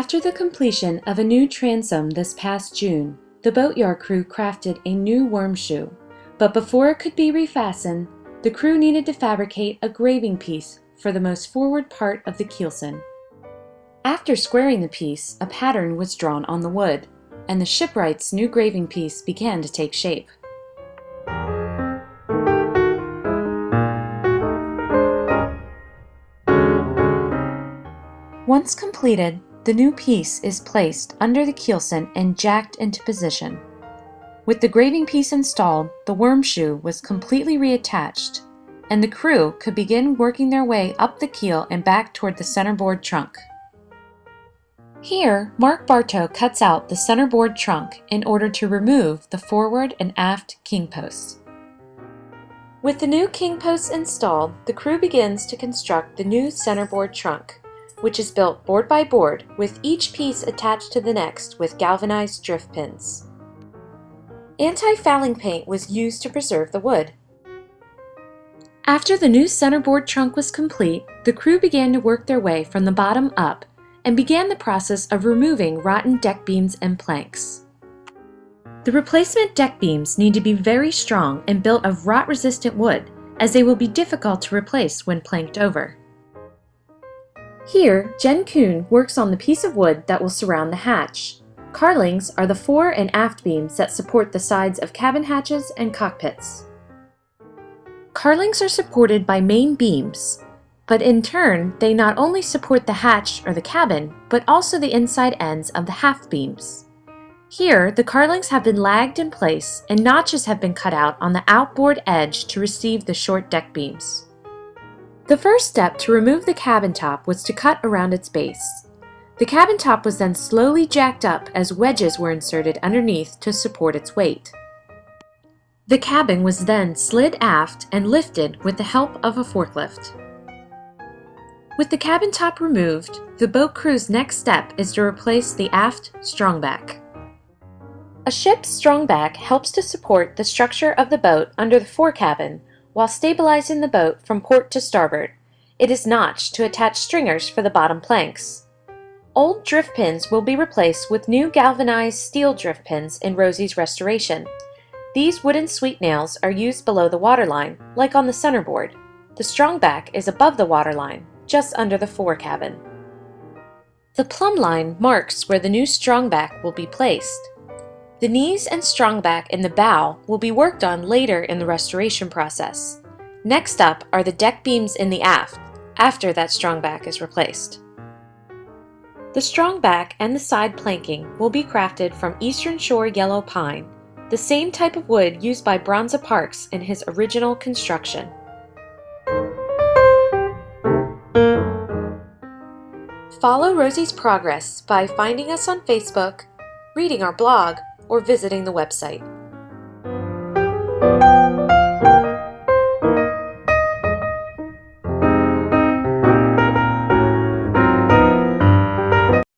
After the completion of a new transom this past June, the boatyard crew crafted a new worm shoe, but before it could be refastened, the crew needed to fabricate a graving piece for the most forward part of the keelson. After squaring the piece, a pattern was drawn on the wood, and the shipwright's new graving piece began to take shape. Once completed, the new piece is placed under the keelson and jacked into position. With the graving piece installed, the worm shoe was completely reattached, and the crew could begin working their way up the keel and back toward the centerboard trunk. Here, Mark Bartow cuts out the centerboard trunk in order to remove the forward and aft king posts. With the new king posts installed, the crew begins to construct the new centerboard trunk, which is built board by board with each piece attached to the next with galvanized drift pins. Anti-fouling paint was used to preserve the wood. After the new centerboard trunk was complete, the crew began to work their way from the bottom up and began the process of removing rotten deck beams and planks. The replacement deck beams need to be very strong and built of rot-resistant wood, as they will be difficult to replace when planked over. Here, Jen Kuhn works on the piece of wood that will surround the hatch. Carlings are the fore and aft beams that support the sides of cabin hatches and cockpits. Carlings are supported by main beams, but in turn, they not only support the hatch or the cabin, but also the inside ends of the half beams. Here, the carlings have been lagged in place and notches have been cut out on the outboard edge to receive the short deck beams. The first step to remove the cabin top was to cut around its base. The cabin top was then slowly jacked up as wedges were inserted underneath to support its weight. The cabin was then slid aft and lifted with the help of a forklift. With the cabin top removed, the boat crew's next step is to replace the aft strongback. A ship's strongback helps to support the structure of the boat under the forecabin while stabilizing the boat from port to starboard. It is notched to attach stringers for the bottom planks. Old drift pins will be replaced with new galvanized steel drift pins in Rosie's restoration. These wooden sweep nails are used below the waterline, like on the centerboard. The strongback is above the waterline, just under the forecabin. The plumb line marks where the new strongback will be placed. The knees and strongback in the bow will be worked on later in the restoration process. Next up are the deck beams in the aft, after that strongback is replaced. The strongback and the side planking will be crafted from Eastern Shore yellow pine, the same type of wood used by Bronza Parks in his original construction. Follow Rosie's progress by finding us on Facebook, reading our blog, or visiting the website.